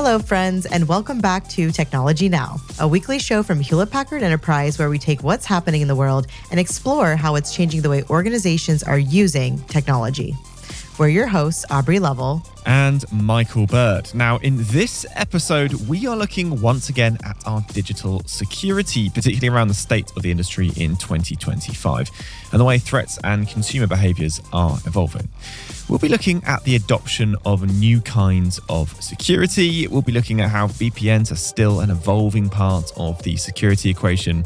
Hello, friends, and welcome back to Technology Now, a weekly show from Hewlett Packard Enterprise where we take what's happening in the world and explore how it's changing the way organizations are using technology. We're your hosts, Aubrey Lovell and Michael Bird. Now, in this episode, we are looking once again at our digital security, particularly around the state of the industry in 2025 and the way threats and consumer behaviours are evolving. We'll be looking at the adoption of new kinds of security. We'll be looking at how VPNs are still an evolving part of the security equation.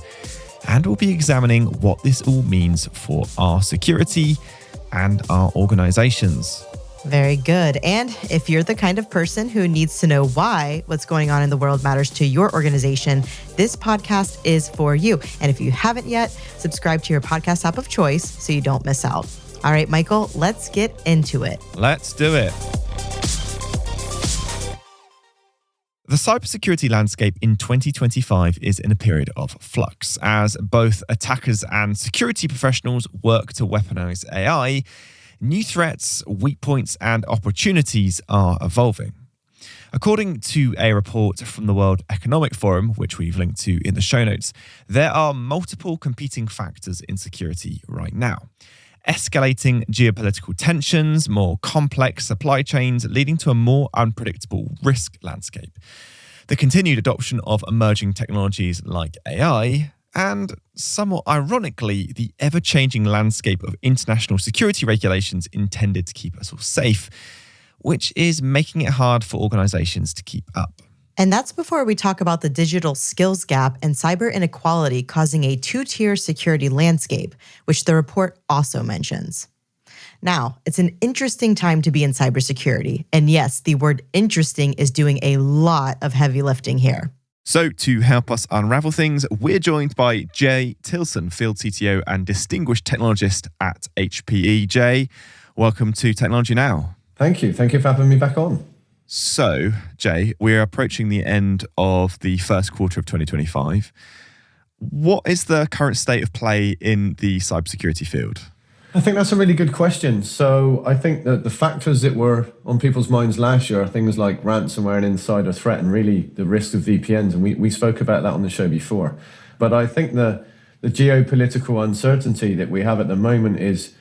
And we'll be examining what this all means for our security and our organizations. Very good. And if you're the kind of person who needs to know why what's going on in the world matters to your organization, this podcast is for you. And if you haven't yet, subscribe to your podcast app of choice so you don't miss out. All right, Michael, let's get into it. Let's do it. The cybersecurity landscape in 2025 is in a period of flux as both attackers and security professionals work to weaponize AI. New threats, weak points, and opportunities are evolving. According to a report from the World Economic Forum, which we've linked to in the show notes, there are multiple competing factors in security right now. Escalating geopolitical tensions, more complex supply chains leading to a more unpredictable risk landscape, the continued adoption of emerging technologies like AI, and somewhat ironically, the ever-changing landscape of international security regulations intended to keep us all safe, which is making it hard for organizations to keep up. And that's before we talk about the digital skills gap and cyber inequality causing a two-tier security landscape, which the report also mentions. Now, it's an interesting time to be in cybersecurity. And yes, the word interesting is doing a lot of heavy lifting here. So to help us unravel things, we're joined by Jaye Tillson, Field CTO and Distinguished Technologist at HPE. Jaye, welcome to Technology Now. Thank you. Thank you for having me back on. So, Jaye, we're approaching the end of the first quarter of 2025. What is the current state of play in the cybersecurity field? I think that's a really good question. So I think that the factors that were on people's minds last year are things like ransomware and insider threat and really the risk of VPNs. And we spoke about that on the show before. But I think the geopolitical uncertainty that we have at the moment is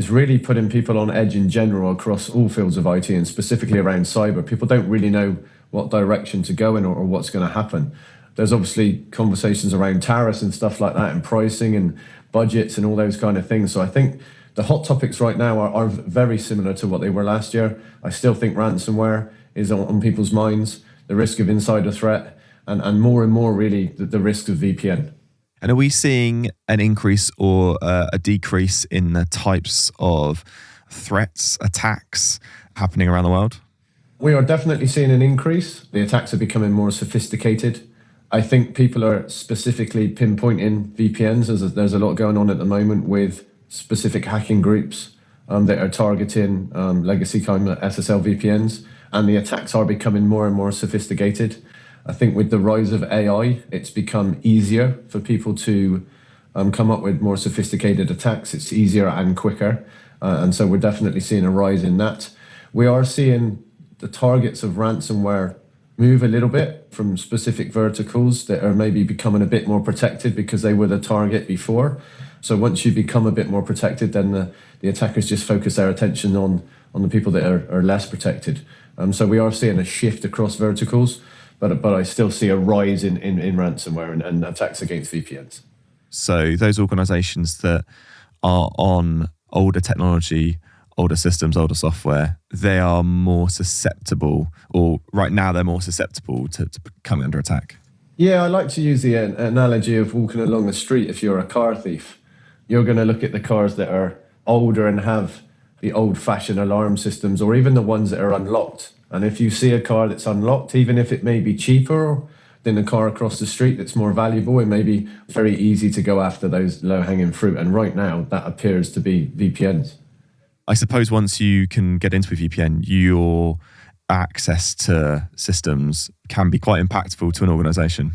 really putting people on edge in general across all fields of IT and specifically around cyber. People don't really know what direction to go in or what's going to happen. There's obviously conversations around tariffs and stuff like that and pricing and budgets and all those kind of things. So I think the hot topics right now are very similar to what they were last year. I still think ransomware is on people's minds, the risk of insider threat, and more really the risk of VPN. And are we seeing an increase or a decrease in the types of threats, attacks happening around the world? We are definitely seeing an increase. The attacks are becoming more sophisticated. I think people are specifically pinpointing VPNs. There's a lot going on at the moment with specific hacking groups that are targeting legacy kind of SSL VPNs. And the attacks are becoming more and more sophisticated. I think with the rise of AI, it's become easier for people to come up with more sophisticated attacks. It's easier and quicker. And so we're definitely seeing a rise in that. We are seeing the targets of ransomware move a little bit from specific verticals that are maybe becoming a bit more protected because they were the target before. So once you become a bit more protected, then the attackers just focus their attention on the people that are less protected. So we are seeing a shift across verticals. But I still see a rise in ransomware and attacks against VPNs. So those organizations that are on older technology, older systems, older software, they are more susceptible, or right now they're more susceptible to coming under attack. Yeah, I like to use the analogy of walking along the street. If you're a car thief, you're going to look at the cars that are older and have the old-fashioned alarm systems, or even the ones that are unlocked. And if you see a car that's unlocked, even if it may be cheaper than a car across the street that's more valuable, it may be very easy to go after those low-hanging fruit. And right now, that appears to be VPNs. I suppose once you can get into a VPN, your access to systems can be quite impactful to an organization.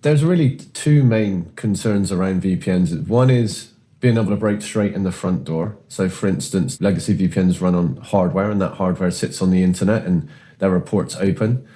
There's really two main concerns around VPNs. One is being able to break straight in the front door. So for instance, legacy VPNs run on hardware and that hardware sits on the internet and there are ports open.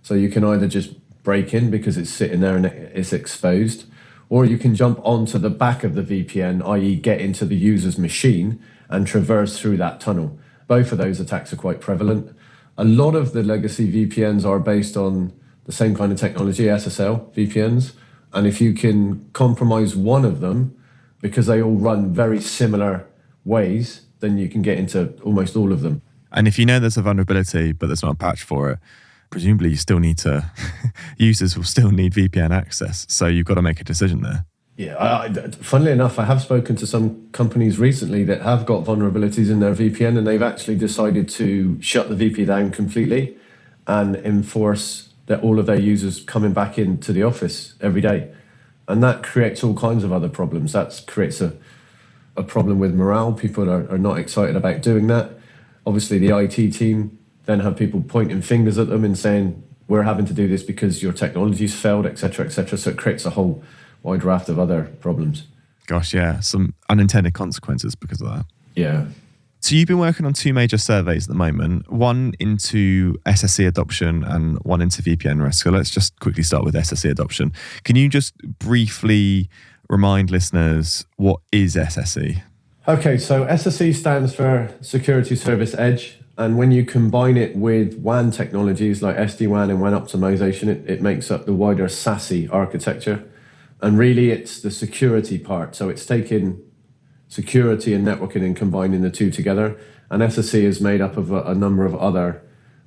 So you can either just break in because it's sitting there and it's exposed, or you can jump onto the back of the VPN, i.e. get into the user's machine and traverse through that tunnel. Both of those attacks are quite prevalent. A lot of the legacy VPNs are based on the same kind of technology, SSL VPNs. And if you can compromise one of them, because they all run very similar ways, then you can get into almost all of them. And if you know there's a vulnerability, but there's not a patch for it, presumably you still need to, users will still need VPN access. So you've got to make a decision there. Yeah, funnily enough, I have spoken to some companies recently that have got vulnerabilities in their VPN, and they've actually decided to shut the VPN down completely and enforce that all of their users coming back into the office every day. And that creates all kinds of other problems. That creates a problem with morale. People are not excited about doing that. Obviously, the IT team then have people pointing fingers at them and saying, we're having to do this because your technology's failed, et cetera, et cetera. So it creates a whole wide raft of other problems. Gosh, yeah, some unintended consequences because of that. Yeah. So you've been working on two major surveys at the moment, one into SSE adoption and one into VPN risk. So let's just quickly start with SSE adoption. Can you just briefly remind listeners what is SSE? Okay, so SSE stands for Security Service Edge. And when you combine it with WAN technologies like SD-WAN and WAN optimization, it makes up the wider SASE architecture. And really it's the security part. So it's taking security and networking and combining the two together. And SSE is made up of a number of other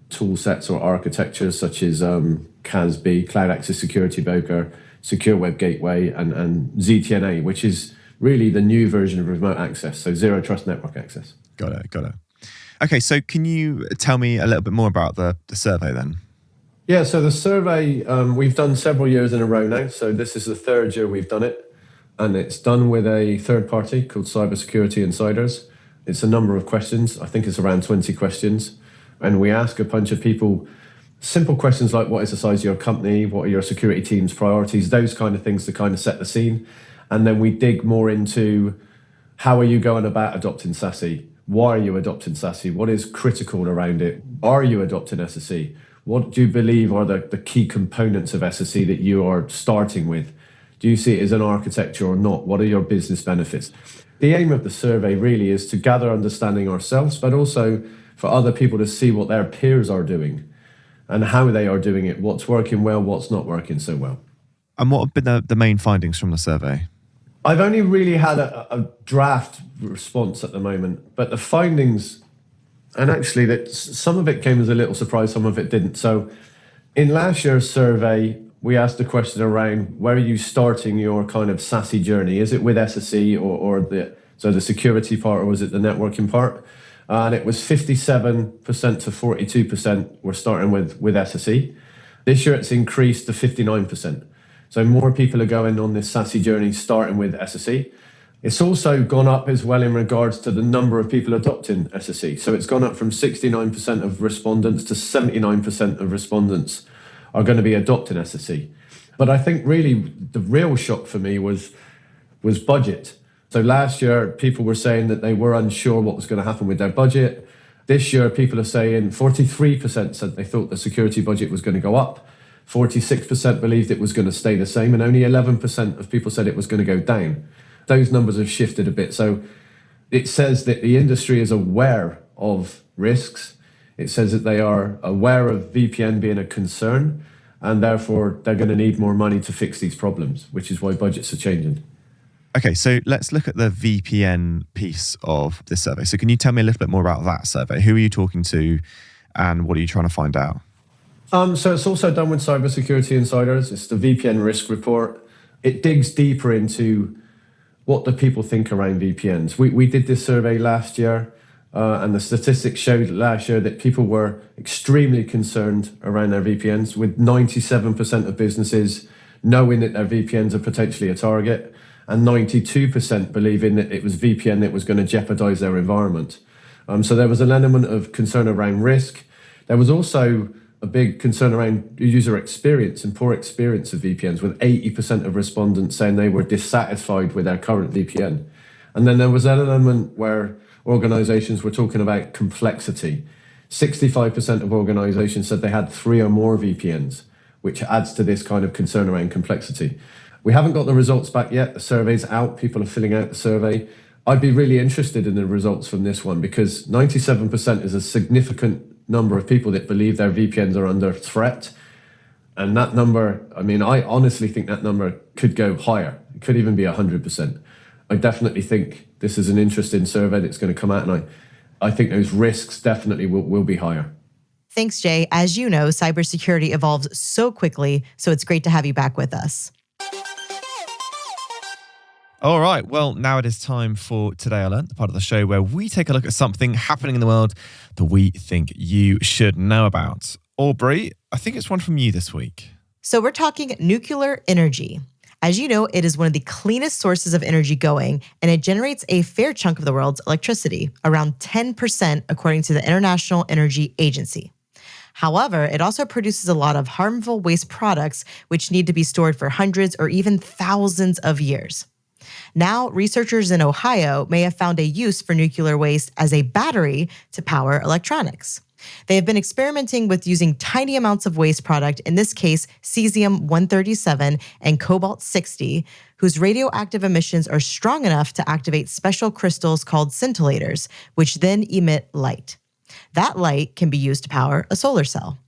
tool sets or architectures such as CASB, Cloud Access Security Broker, Secure Web Gateway, and ZTNA, which is really the new version of remote access, so zero trust network access. Got it. Okay, so can you tell me a little bit more about the survey then? Yeah, so the survey, we've done several years in a row now. So this is the third year we've done it. And it's done with a third party called Cybersecurity Insiders. It's a number of questions. I think it's around 20 questions. And we ask a bunch of people simple questions like, what is the size of your company? What are your security team's priorities? Those kind of things to kind of set the scene. And then we dig more into how are you going about adopting SASE? Why are you adopting SASE? What is critical around it? Are you adopting SSE? What do you believe are the key components of SSE that you are starting with? Do you see it as an architecture or not? What are your business benefits? The aim of the survey really is to gather understanding ourselves, but also for other people to see what their peers are doing and how they are doing it, what's working well, what's not working so well. And what have been the main findings from the survey? I've only really had a draft response at the moment, but the findings, and actually that some of it came as a little surprise, some of it didn't. So in last year's survey, we asked a question around where are you starting your kind of SASE journey? Is it with SSE or the security part, or was it the networking part? And it was 57% to 42% were starting with SSE. This year it's increased to 59%. So more people are going on this SASE journey starting with SSE. It's also gone up as well in regards to the number of people adopting SSE. So it's gone up from 69% of respondents to 79% of respondents are going to be adopting SSE. But I think really the real shock for me was budget. So last year, people were saying that they were unsure what was going to happen with their budget. This year, people are saying 43% said they thought the security budget was going to go up. 46% believed it was going to stay the same, and only 11% of people said it was going to go down. Those numbers have shifted a bit. So it says that the industry is aware of risks. It says that they are aware of VPN being a concern, and therefore they're going to need more money to fix these problems, which is why budgets are changing. Okay, so let's look at the VPN piece of this survey. So can you tell me a little bit more about that survey? Who are you talking to and what are you trying to find out? So it's also done with Cybersecurity Insiders. It's the VPN risk report. It digs deeper into what do people think around VPNs. We did this survey last year, and the statistics showed last year that people were extremely concerned around their VPNs, with 97% of businesses knowing that their VPNs are potentially a target, and 92% believing that it was VPN that was going to jeopardize their environment. So there was an element of concern around risk. There was also a big concern around user experience and poor experience of VPNs, with 80% of respondents saying they were dissatisfied with their current VPN. And then there was an element where organizations were talking about complexity. 65% of organizations said they had 3 or more VPNs, which adds to this kind of concern around complexity. We haven't got the results back yet. The survey's out. People are filling out the survey. I'd be really interested in the results from this one because 97% is a significant number of people that believe their VPNs are under threat. And that number, I mean, I honestly think that number could go higher. It could even be 100%. I definitely think this is an interesting survey that's going to come out, and I think those risks definitely will be higher. Thanks, Jay. As you know, cybersecurity evolves so quickly, so it's great to have you back with us. All right. Well, now it is time for Today I Learned, the part of the show where we take a look at something happening in the world that we think you should know about. Aubrey, I think it's one from you this week. So we're talking nuclear energy. As you know, it is one of the cleanest sources of energy going, and it generates a fair chunk of the world's electricity, around 10% according to the International Energy Agency. However, it also produces a lot of harmful waste products which need to be stored for hundreds or even thousands of years. Now, researchers in Ohio may have found a use for nuclear waste as a battery to power electronics. They have been experimenting with using tiny amounts of waste product, in this case, cesium-137 and cobalt-60, whose radioactive emissions are strong enough to activate special crystals called scintillators, which then emit light. That light can be used to power a solar cell.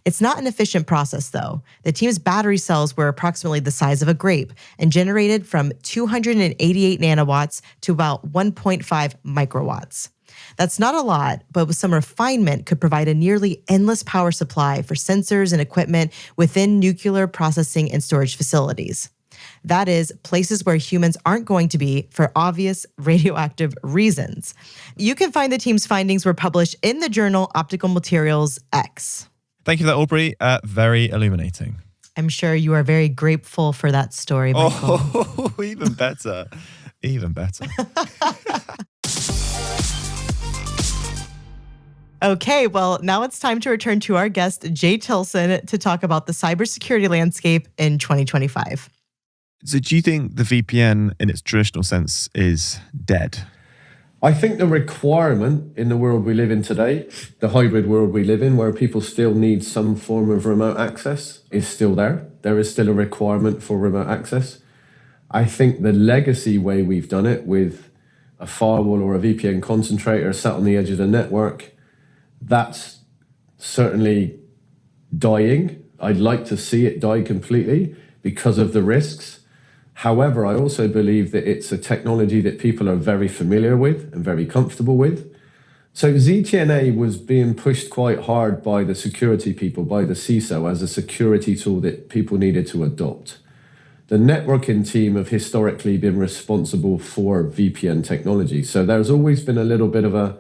It's not an efficient process, though. The team's battery cells were approximately the size of a grape and generated from 288 nanowatts to about 1.5 microwatts. That's not a lot, but with some refinement could provide a nearly endless power supply for sensors and equipment within nuclear processing and storage facilities. That is, places where humans aren't going to be for obvious radioactive reasons. You can find the team's findings were published in the journal Optical Materials X. Thank you for that, Aubrey. Very illuminating. I'm sure you are very grateful for that story, Michael. Oh, even better. Even better. Okay, well, now it's time to return to our guest, Jaye Tillson, to talk about the cybersecurity landscape in 2025. So do you think the VPN in its traditional sense is dead? I think the requirement in the world we live in today, the hybrid world we live in, where people still need some form of remote access, is still there. There is still a requirement for remote access. I think the legacy way we've done it with a firewall or a VPN concentrator sat on the edge of the network, that's certainly dying. I'd like to see it die completely because of the risks. However, I also believe that it's a technology that people are very familiar with and very comfortable with. So ZTNA was being pushed quite hard by the security people, by the CISO, as a security tool that people needed to adopt. The networking team have historically been responsible for VPN technology. So there's always been a little bit of a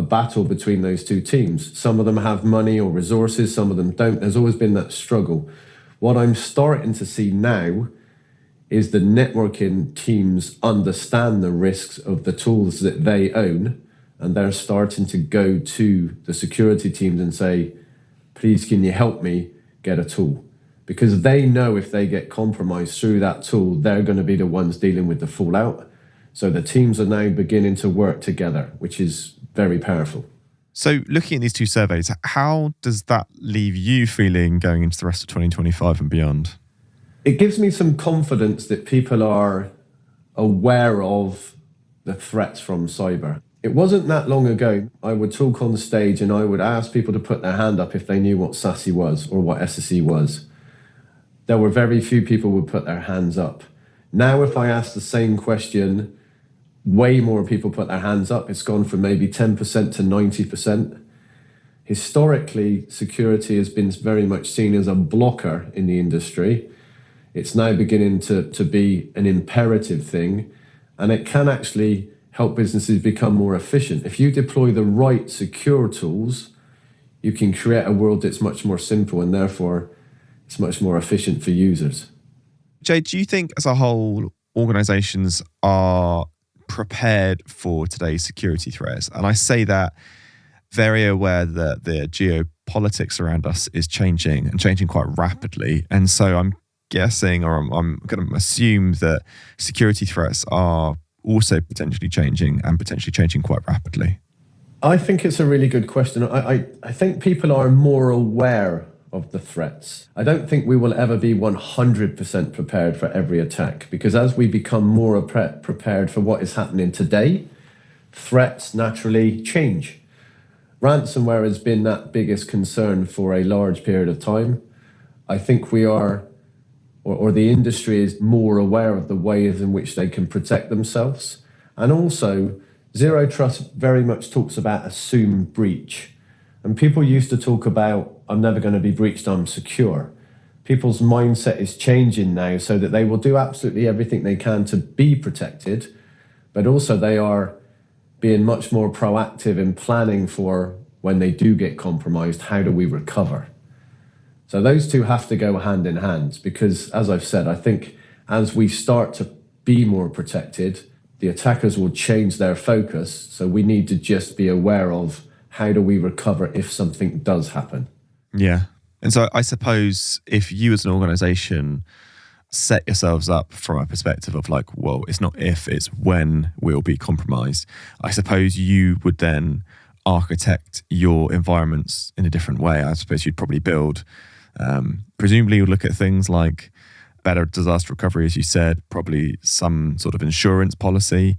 battle between those two teams. Some of them have money or resources, some of them don't. There's always been that struggle. What I'm starting to see now is the networking teams understand the risks of the tools that they own, and they're starting to go to the security teams and say, please, can you help me get a tool? Because they know if they get compromised through that tool, they're going to be the ones dealing with the fallout. So the teams are now beginning to work together, which is very powerful. So looking at these two surveys, how does that leave you feeling going into the rest of 2025 and beyond? It gives me some confidence that people are aware of the threats from cyber. It wasn't that long ago, I would talk on stage and I would ask people to put their hand up if they knew what SASE was or what SSE was. There were very few people who would put their hands up. Now, if I ask the same question, way more people put their hands up. It's gone from maybe 10% to 90%. Historically, security has been very much seen as a blocker in the industry. It's now beginning to be an imperative thing, and it can actually help businesses become more efficient. If you deploy the right secure tools, you can create a world that's much more simple, and therefore it's much more efficient for users. Jaye, do you think as a whole, organizations are prepared for today's security threats? And I say that very aware that the geopolitics around us is changing and changing quite rapidly. And so I'm guessing, or I'm going to assume that security threats are also potentially changing and potentially changing quite rapidly. I think it's a really good question. I think people are more aware of the threats. I don't think we will ever be 100% prepared for every attack, because as we become more prepared for what is happening today, threats naturally change. Ransomware has been that biggest concern for a large period of time. I think we are, or the industry is more aware of the ways in which they can protect themselves. And also, Zero Trust very much talks about assume breach. And people used to talk about, I'm never going to be breached, I'm secure. People's mindset is changing now so that they will do absolutely everything they can to be protected, but also they are being much more proactive in planning for when they do get compromised, how do we recover? So those two have to go hand in hand, because as I've said, I think as we start to be more protected, the attackers will change their focus. So we need to just be aware of how do we recover if something does happen. Yeah. And so I suppose if you as an organization set yourselves up from a perspective of like, well, it's not if, it's when we'll be compromised, I suppose you would then architect your environments in a different way. I suppose you'd probably build, presumably you'd look at things like better disaster recovery, as you said, probably some sort of insurance policy.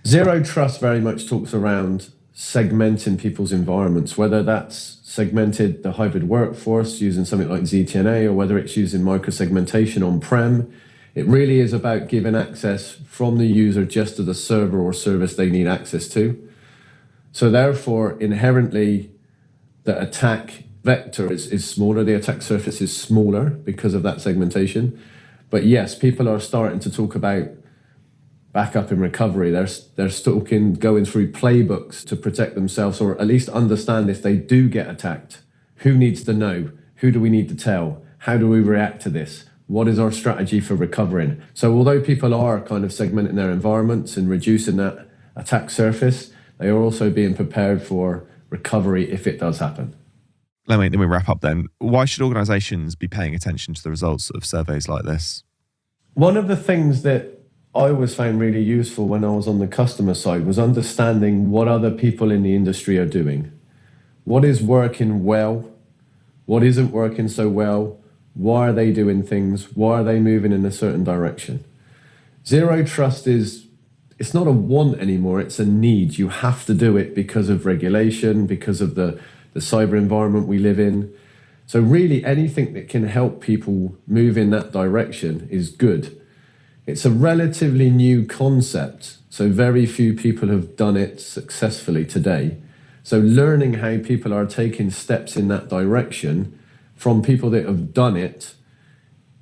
Zero Trust very much talks around segmenting people's environments, whether that's segmented the hybrid workforce using something like ZTNA or whether it's using microsegmentation on-prem. It really is about giving access from the user just to the server or service they need access to. So therefore, inherently, the attack vector is smaller, the attack surface is smaller because of that segmentation. But yes, people are starting to talk about backup and recovery. They're going through playbooks to protect themselves, or at least understand if they do get attacked, who needs to know? Who do we need to tell? How do we react to this? What is our strategy for recovering? So although people are kind of segmenting their environments and reducing that attack surface, they are also being prepared for recovery if it does happen. Let me wrap up then. Why should organizations be paying attention to the results of surveys like this? One of the things that I always found really useful when I was on the customer side was understanding what other people in the industry are doing. What is working well? What isn't working so well? Why are they doing things? Why are they moving in a certain direction? Zero Trust it's not a want anymore, it's a need. You have to do it because of regulation, because of the cyber environment we live in. So really anything that can help people move in that direction is good. It's a relatively new concept, so very few people have done it successfully today. So learning how people are taking steps in that direction from people that have done it,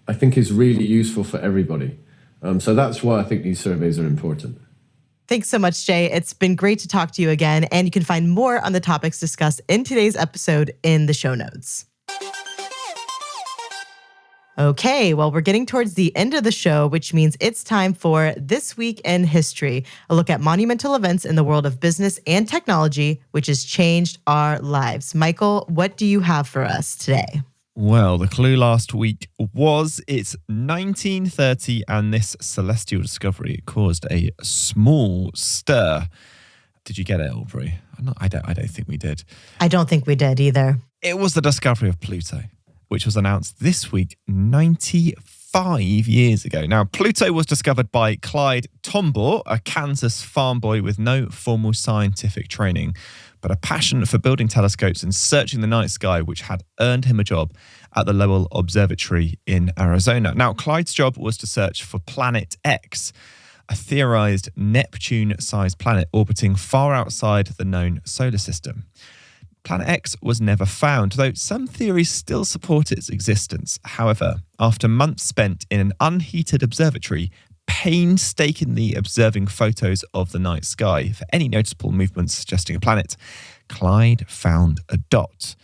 I think is really useful for everybody. So that's why I think these surveys are important. Thanks so much, Jaye. It's been great to talk to you again, and you can find more on the topics discussed in today's episode in the show notes. Okay, well, we're getting towards the end of the show, which means it's time for This Week in History, a look at monumental events in the world of business and technology, which has changed our lives. Michael, what do you have for us today? Well, the clue last week was it's 1930 and this celestial discovery caused a small stir. Did you get it, Aubrey? I don't think we did. I don't think we did either. It was the discovery of Pluto, which was announced this week 95 years ago. Now, Pluto was discovered by Clyde Tombaugh, a Kansas farm boy with no formal scientific training, but a passion for building telescopes and searching the night sky, which had earned him a job at the Lowell Observatory in Arizona. Now, Clyde's job was to search for Planet X, a theorized Neptune-sized planet orbiting far outside the known solar system. Planet X was never found, though some theories still support its existence. However, after months spent in an unheated observatory, painstakingly observing photos of the night sky for any noticeable movements suggesting a planet, Clyde found a dot.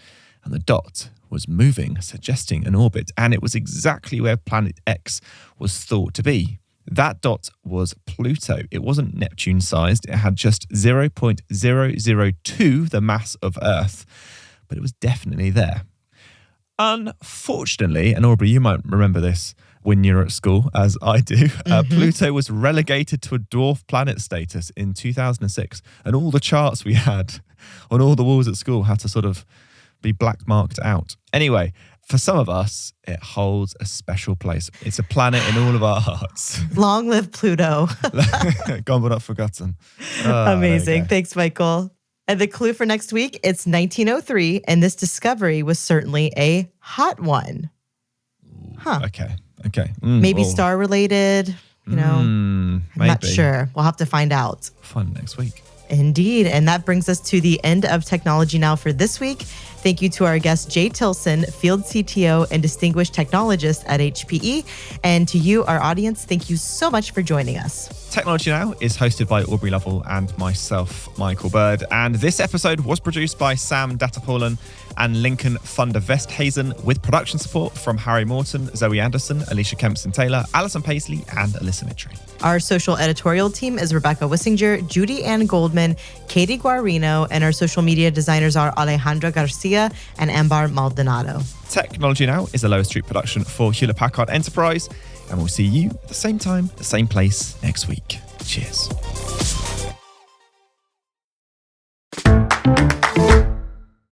And the dot was moving, suggesting an orbit, and it was exactly where Planet X was thought to be. That dot was Pluto. It wasn't Neptune-sized. It had just 0.002 the mass of Earth, but it was definitely there. Unfortunately, and Aubrey, you might remember this when you're at school, as I do, Pluto was relegated to a dwarf planet status in 2006, and all the charts we had on all the walls at school had to sort of be black marked out. Anyway, for some of us, it holds a special place. It's a planet in all of our hearts. Long live Pluto. Gone but not forgotten. Amazing. Thanks, Michael. And the clue for next week, it's 1903, and this discovery was certainly a hot one. Huh. Okay. Maybe star related, I'm not sure. We'll have to find out. Fun next week. Indeed. And that brings us to the end of Technology Now for this week. Thank you to our guest, Jaye Tillson, Field CTO and Distinguished Technologist at HPE. And to you, our audience, thank you so much for joining us. Technology Now is hosted by Aubrey Lovell and myself, Michael Bird. And this episode was produced by Sam Dattapolan and Lincoln Thunder Vesthazen, with production support from Harry Morton, Zoe Anderson, Alicia Kempson-Taylor, Alison Paisley, and Alyssa Mitri. Our social editorial team is Rebecca Wissinger, Judy Ann Goldman, Katie Guarino, and our social media designers are Alejandra Garcia and Ambar Maldonado. Technology Now is a Lower Street production for Hewlett Packard Enterprise, and we'll see you at the same time, the same place next week. Cheers.